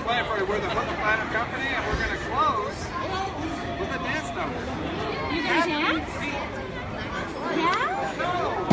play for you. We're the Hook Platinum Company, and we're going to close with a dance number. You gonna dance? Yeah? No.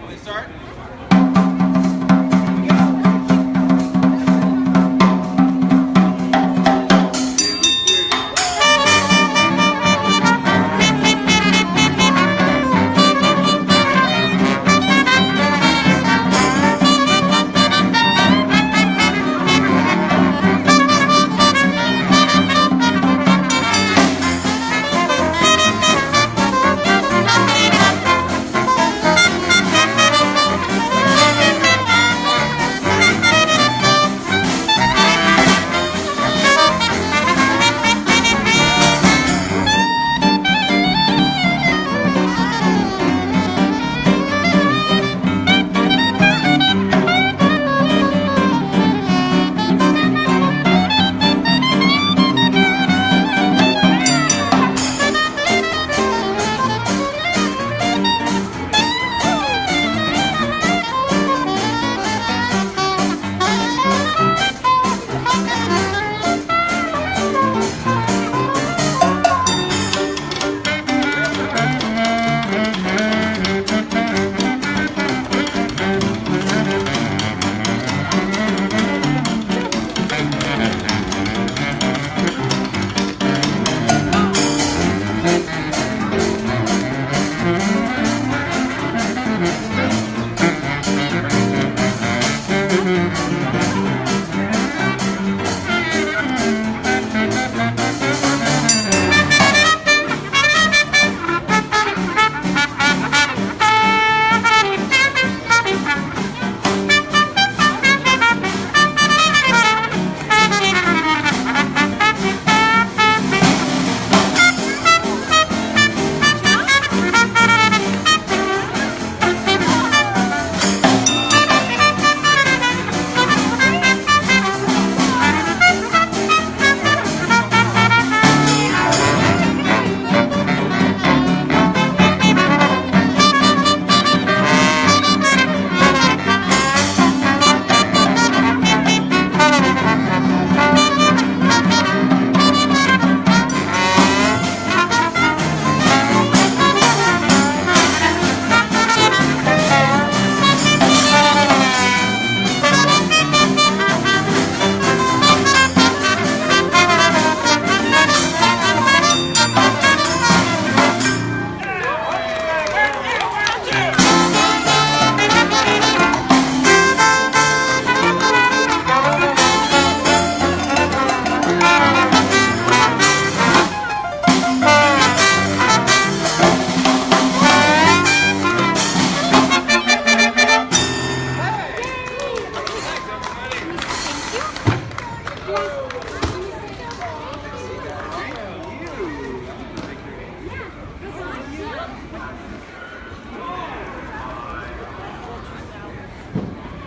Will they start?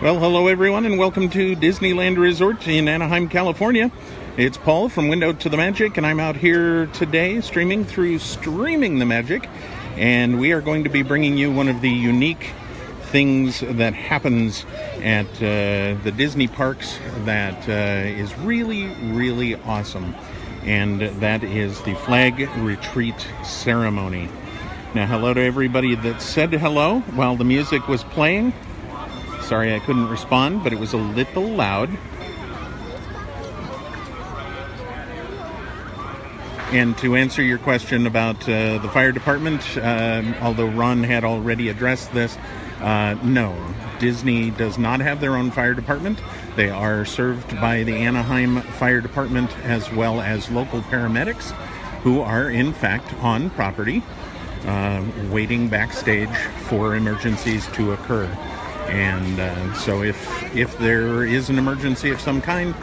Well, hello everyone, and welcome to Disneyland Resort in Anaheim, California. It's Paul from Window to the Magic, and I'm out here today streaming through Streaming the Magic, and we are going to be bringing you one of the unique things that happens at the Disney parks that is really, really awesome, and that is the Flag Retreat Ceremony. Now, hello to everybody that said hello while the music was playing. Sorry I couldn't respond, but it was a little loud. And to answer your question about the fire department, although Ron had already addressed this, no, Disney does not have their own fire department. They are served by the Anaheim Fire Department as well as local paramedics who are in fact on property, waiting backstage for emergencies to occur. And so if there is an emergency of some kind,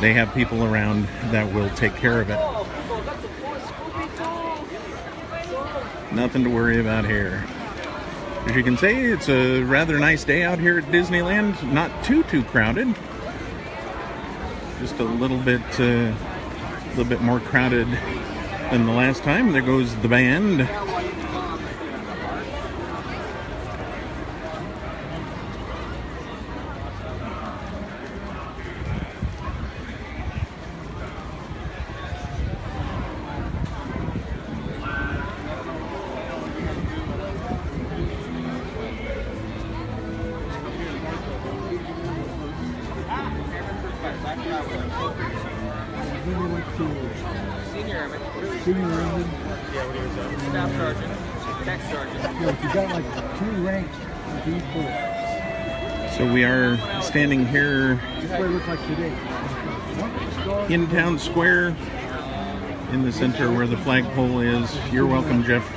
they have people around that will take care of it. Nothing to worry about here. As you can see, it's a rather nice day out here at Disneyland. Not too crowded. Just a little bit more crowded than the last time. There goes the band. Senior airman. Yeah, what do you say? Staff sergeant, tech sergeant. Yeah, you got like 2 ranks of these 4. So we are standing here This is what it looks like today. in Town Square, in the center where the flagpole is. You're welcome, Jeff.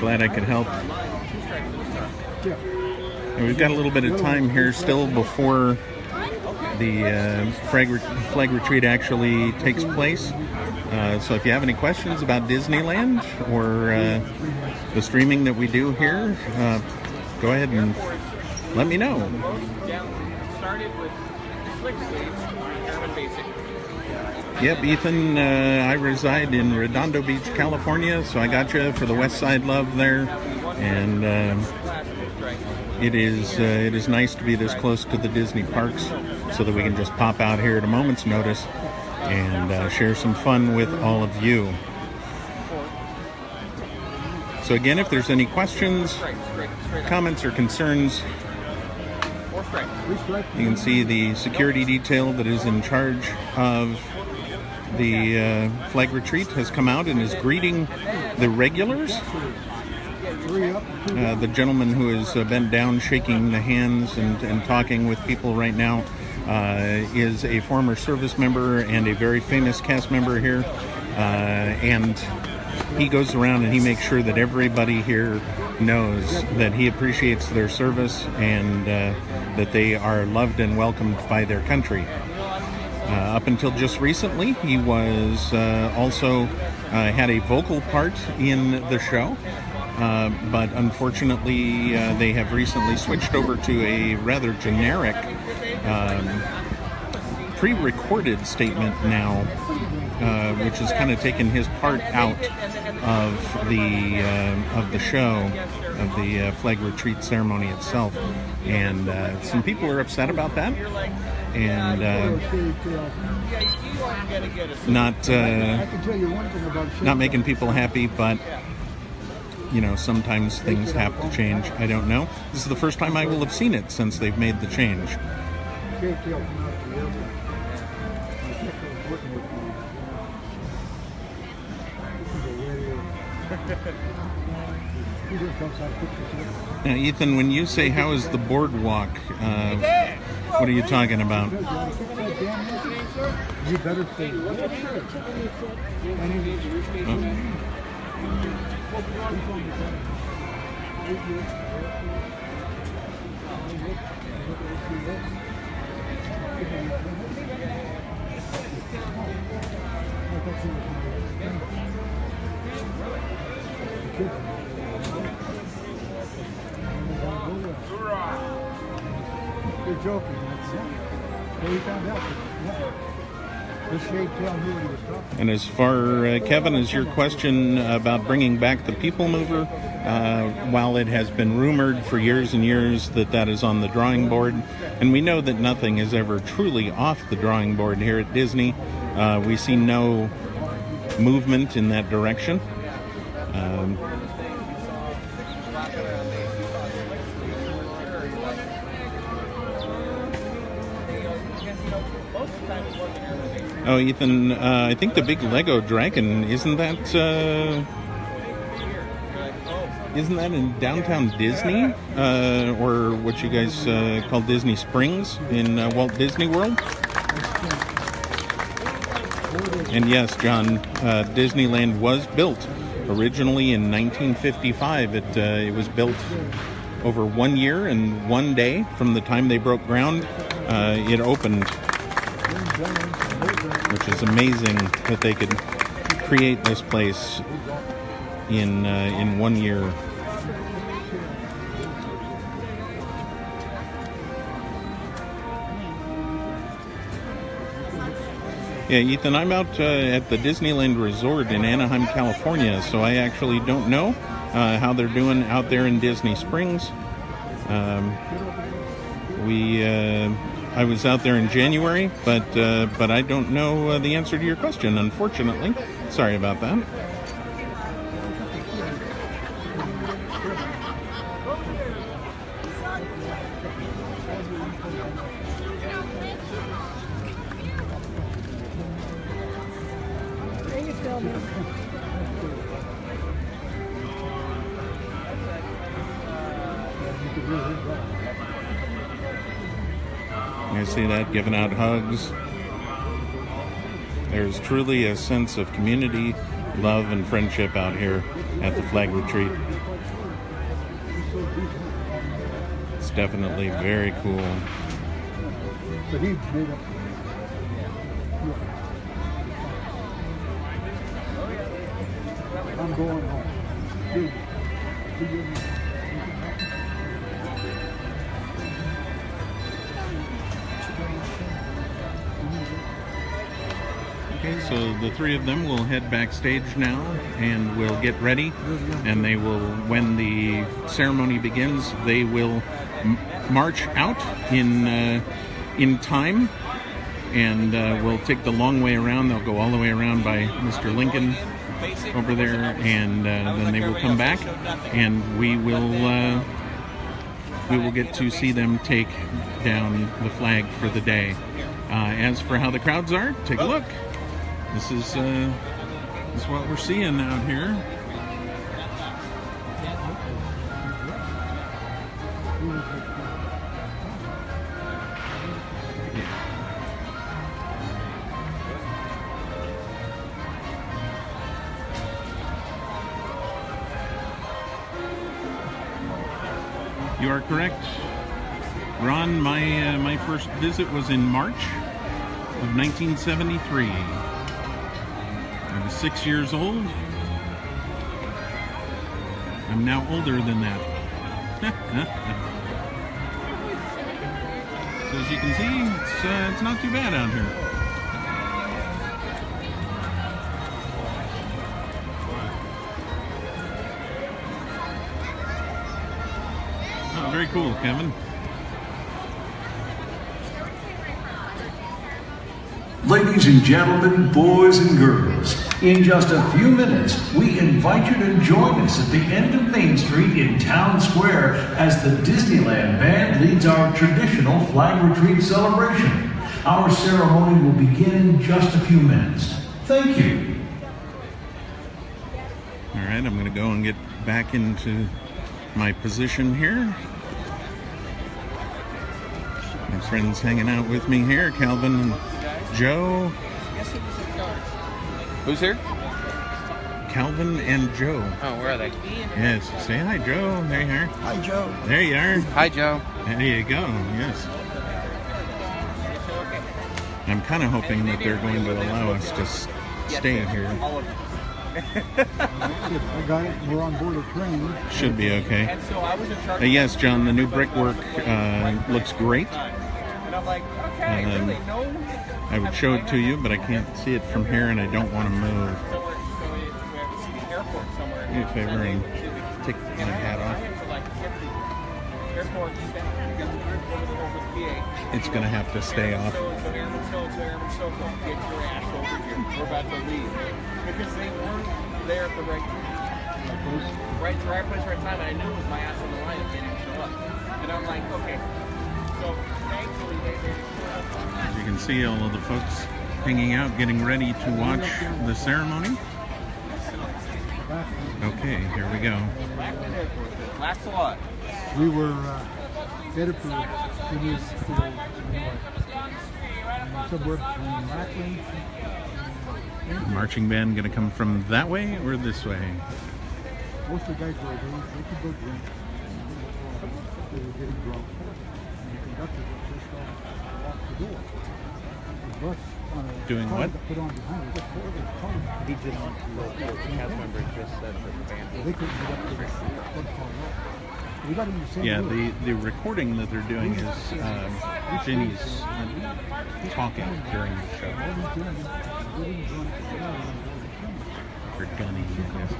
Glad I could help. And we've got a little bit of time here still before the flag retreat actually takes place. So if you have any questions about Disneyland or the streaming that we do here, go ahead and let me know. Started with Slick Stage, kind of basic. Yep, Ethan, I reside in Redondo Beach, California, so I got you for the West Side love there. And it is nice to be this close to the Disney parks so that we can just pop out here at a moment's notice and share some fun with all of you. So again, if there's any questions, comments, or concerns, you can see the security detail that is in charge of the flag retreat has come out and is greeting the regulars. The gentleman who is bent down shaking the hands and talking with people right now is a former service member and a very famous cast member here, and he goes around and he makes sure that everybody here knows that he appreciates their service and that they are loved and welcomed by their country. Up until just recently, he was also had a vocal part in the show. But unfortunately, they have recently switched over to a rather generic pre-recorded statement now, which has kind of taken his part out of the show, of the flag retreat ceremony itself. And some people are upset about that, and not making people happy, but you know, sometimes things have to change. I don't know. This is the first time I will have seen it since they've made the change. Now, Ethan, when you say how is the boardwalk, what are you talking about? You better stay. You're joking. That's it. So he found out. Yeah. The shade tail knew what he was talking. And as far, Kevin, as your question about bringing back the People Mover, while it has been rumored for years and years that that is on the drawing board, and we know that nothing is ever truly off the drawing board here at Disney, we see no movement in that direction. Oh, Ethan, I think the big Lego dragon, isn't that in downtown Disney? Or what you guys call Disney Springs in Walt Disney World? And yes, John, Disneyland was built originally in 1955. It was built over 1 year and 1 day from the time they broke ground. It opened, which is amazing that they could create this place in 1 year. Yeah, Ethan, I'm out at the Disneyland Resort in Anaheim, California, so I actually don't know how they're doing out there in Disney Springs. I was out there in January, but I don't know the answer to your question, unfortunately. Sorry about that. You see that, giving out hugs. There's truly a sense of community, love, and friendship out here at the flag retreat. It's definitely very cool. But he made up. I'm going home. Okay, so the three of them will head backstage now and will get ready, and they will, when the ceremony begins, they will march out in time, and will take the long way around. They'll go all the way around by Mr. Lincoln over there, and then they will come back, and we will get to see them take down the flag for the day. As for how the crowds are, take a look. This is what we're seeing out here. You are correct, Ron. My first visit was in March of 1973. I was 6 years old. I'm now older than that. So as you can see, it's not too bad out here. Oh, very cool, Kevin. Ladies and gentlemen, boys and girls, in just a few minutes, we invite you to join us at the end of Main Street in Town Square as the Disneyland Band leads our traditional flag retreat celebration. Our ceremony will begin in just a few minutes. Thank you. All right, I'm going to go and get back into my position here. My friends hanging out with me here, Calvin and Joe. Who's here? Calvin and Joe. Oh, where are they? Yes. Say hi, Joe. There you are. Hi, Joe. There you are. Hi, Joe. There you go. Yes. I'm kind of hoping that they're going to allow us to stay here. I got it. We're on board a train. Should be okay. And so I was in charge. Yes, John, the new brickwork looks great. And I'm like, okay, really, no. I would show it to you, but I can't see it from here, and I don't want to move. So we have to see the airport somewhere. Do me a favor and take my hat off. It's going to have to stay off. So airman so, get your ass over here. We're about to leave. Because they weren't there at the right place, right time, and I knew it was my ass on the line if they didn't show up. And I'm like, okay. So thankfully they As you can see, all of the folks hanging out, getting ready to watch the ceremony. Okay, here we go. Lax a lot. We were headed for this somewhere between Lackland. Marching band going to come from that way or this way? Most of the guys were there. They could go drink. They were getting drunk. And the conductor was just off the door. The bus Doing what? Put on behind us. He just, the cast member just said that the band. They couldn't get up to the football. We got in the same Yeah, room. the recording that they're doing is Ginny's talking during the show. Or Gunny, I guess.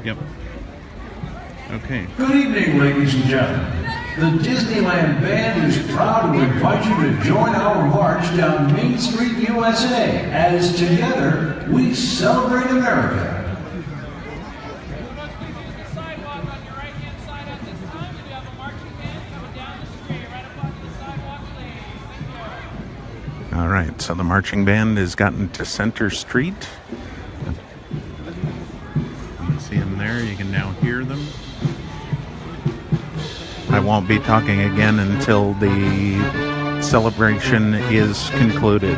Yep. Okay. Good evening, ladies and gentlemen. The Disneyland Band is proud to invite you to join our march down Main Street, USA, as together we celebrate America. All right, so the marching band has gotten to Center Street. You can see them there. You can now hear them. I won't be talking again until the celebration is concluded.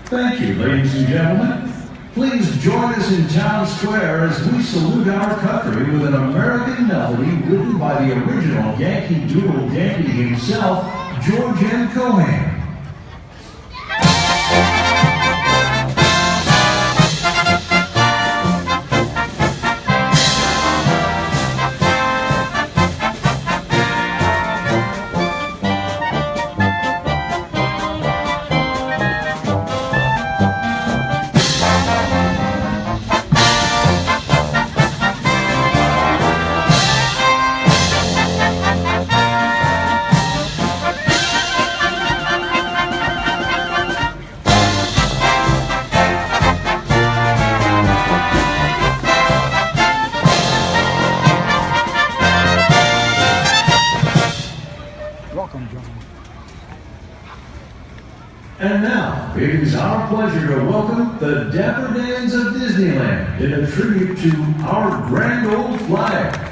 Thank you, ladies and gentlemen. Please join us in Town Square as we salute our country with an American melody written by the original Yankee Doodle Dandy himself, George M. Cohan. pleasure to welcome the Dapper Dans of Disneyland in a tribute to our grand old flag.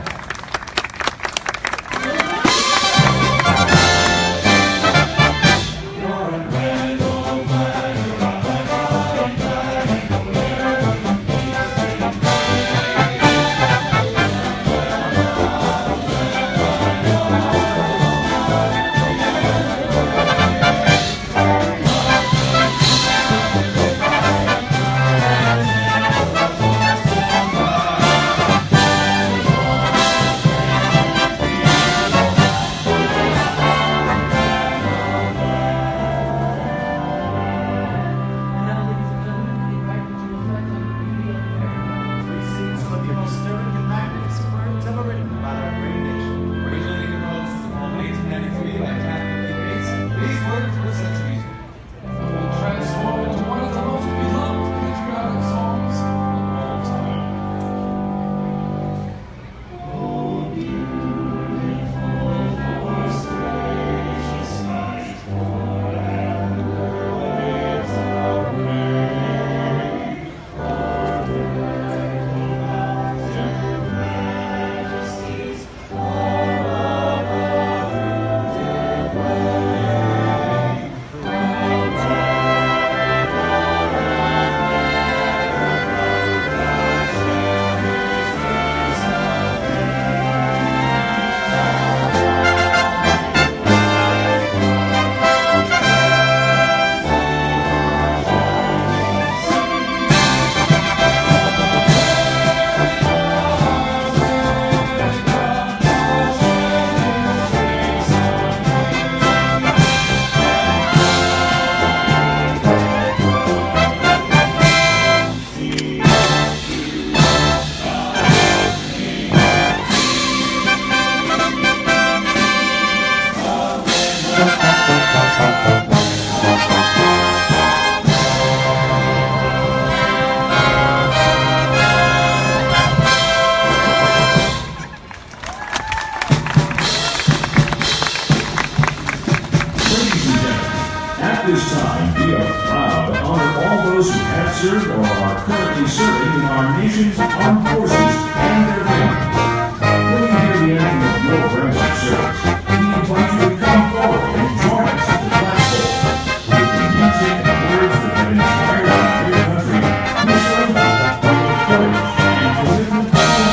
This time, we are proud to honor all those who have served or are currently serving in our nation's armed forces and their families. When you hear the anthem of your brother's service, we invite you to come forward and join us at the flagpole with the music and words that have inspired our great country. We serve with courage and commitment to the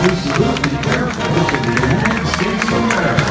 we salute the Air Force of the United States of America.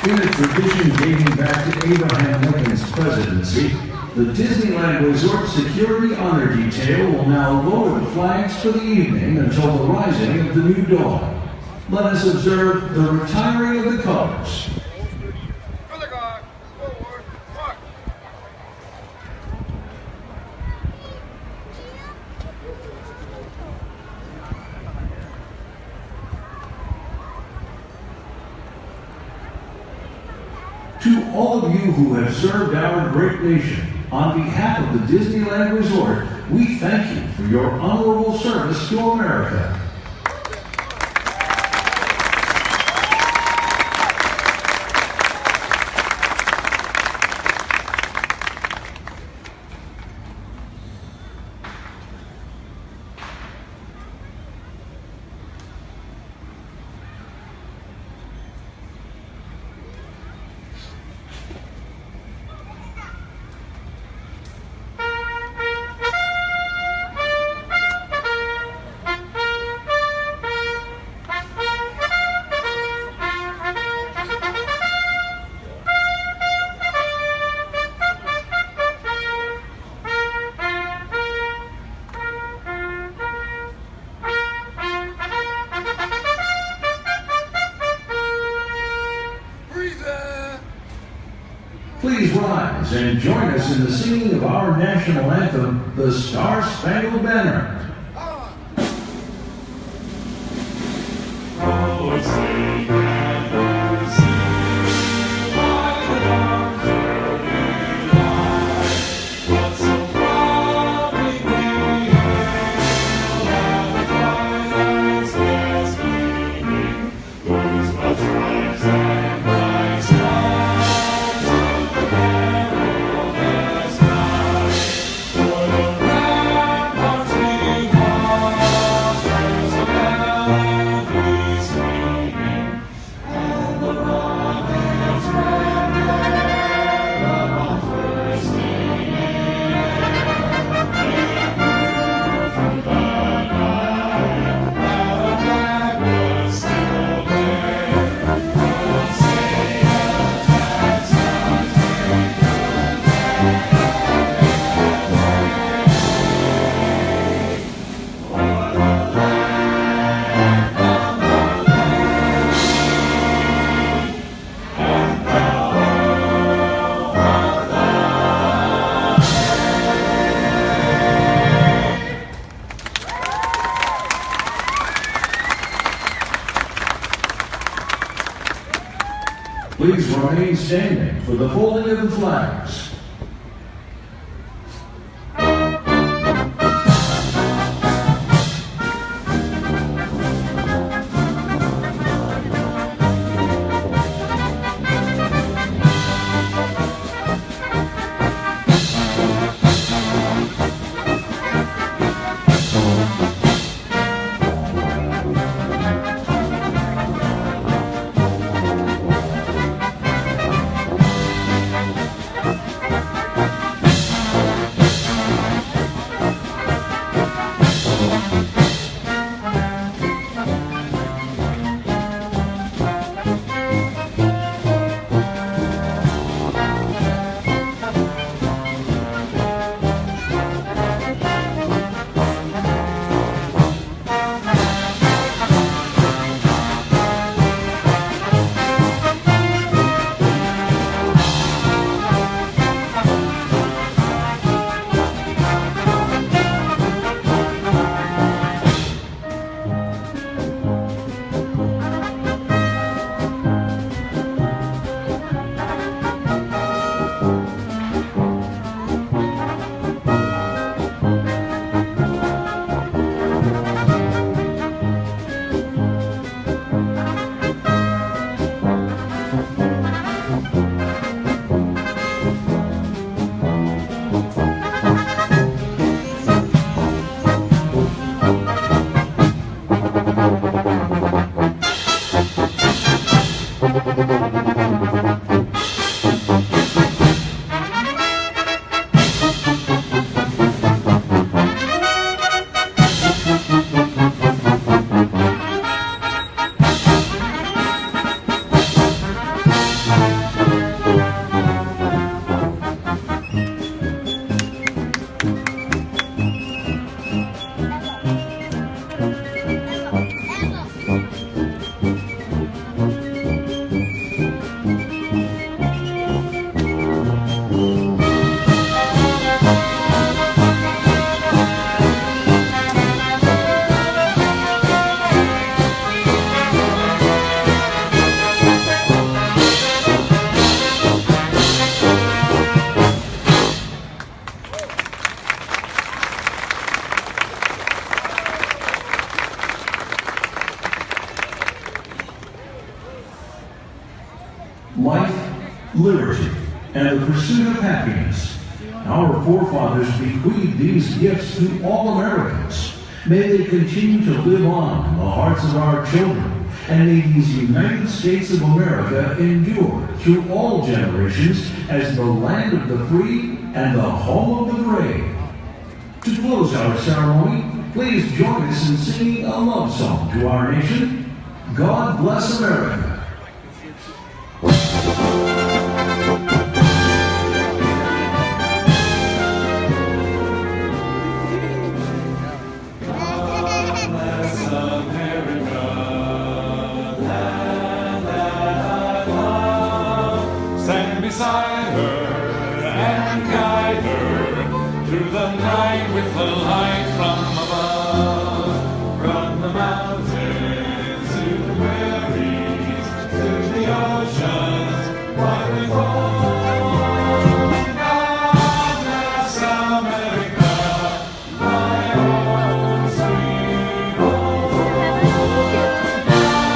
In a tradition dating back to Abraham Lincoln's presidency, the Disneyland Resort Security Honor Detail will now lower the flags for the evening until the rising of the new dawn. Let us observe the retiring of the colors. Color guard, forward, march. To all of you who have served our great nation, on behalf of the Disneyland Resort, we thank you for your honorable service to America. Please rise and join us in the singing of our national anthem, the Star-Spangled Banner. Oh, sing and oh, sing, why the dark journey lies, but so proudly we hail, and the twilight's last gleaming, whose much stripes and bright stars of the perilous night, for the ramparts we watch, there's a melody singing, and the rockets branded above bursting in air. We heard from the night that a flag was still there. Good sailors had Please remain standing for the folding of the flags. life, liberty, and the pursuit of happiness. Our forefathers bequeathed these gifts to all Americans. May they continue to live on in the hearts of our children, and may these United States of America endure through all generations as the land of the free and the home of the brave. To close our ceremony, please join us in singing a love song to our nation. God bless America. Beside her and guide her through the night with the light from above. From the mountains to the prairies to the oceans, wide with God bless America, my own sweet home.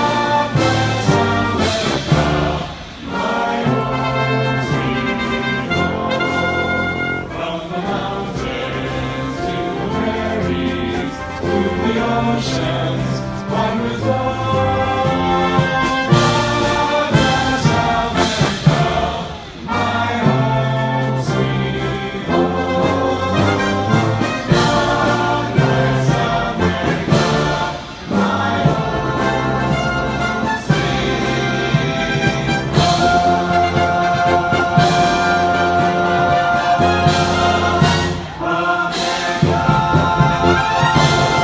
God bless America, my own sweet home. From the mountains to the prairies to the oceans, wide with God bless America, my own sweet home. God bless America, my own sweet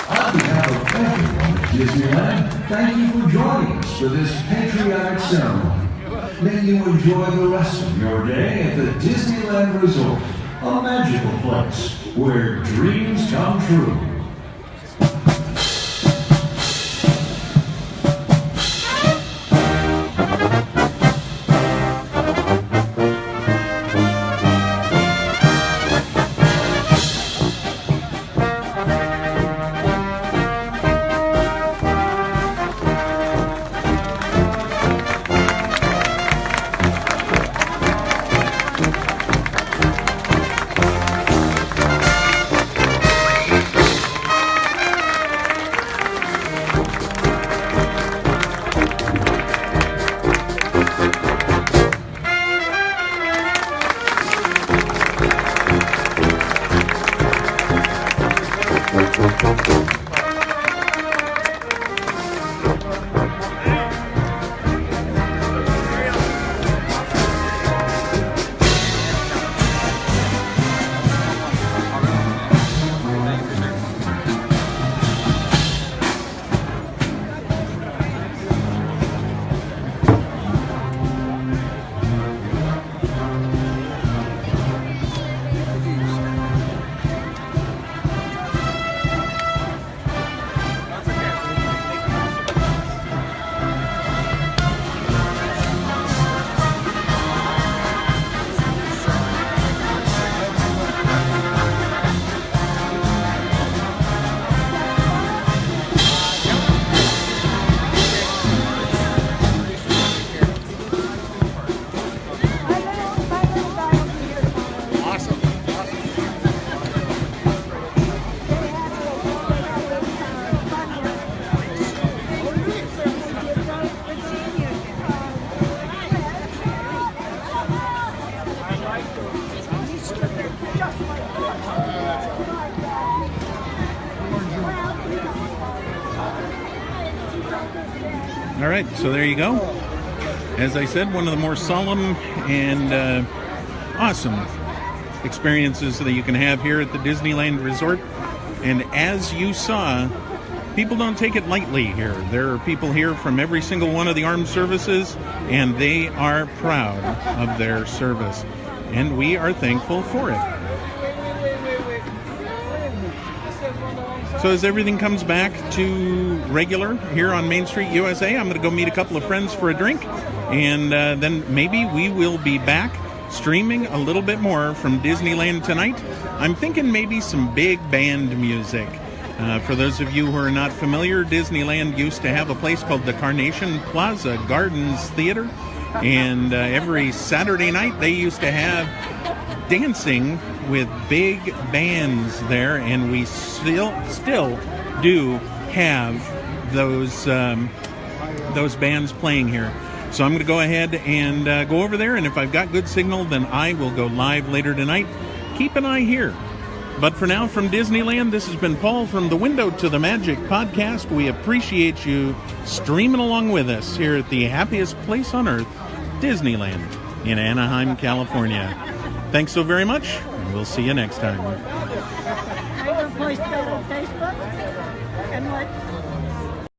On behalf of everyone at Disneyland, thank you for joining us for this patriotic ceremony. May you enjoy the rest of your day at the Disneyland Resort, a magical place where dreams come true. All right, so there you go. As I said, one of the more solemn and awesome experiences that you can have here at the Disneyland Resort. And as you saw, people don't take it lightly here. There are people here from every single one of the armed services, and they are proud of their service. And we are thankful for it. So as everything comes back to regular here on Main Street, USA, I'm going to go meet a couple of friends for a drink, and then maybe we will be back streaming a little bit more from Disneyland tonight. I'm thinking maybe some big band music. For those of you who are not familiar, Disneyland used to have a place called the Carnation Plaza Gardens Theater, and every Saturday night they used to have dancing with big bands there, and we still do have those bands playing here. So I'm going to go ahead and go over there, and if I've got good signal, then I will go live later tonight. Keep an eye here. But for now, from Disneyland, this has been Paul from the Window to the Magic podcast. We appreciate you streaming along with us here at the happiest place on earth, Disneyland, in Anaheim, California. Thanks so very much, and we'll see you next time. I will post it on Facebook and what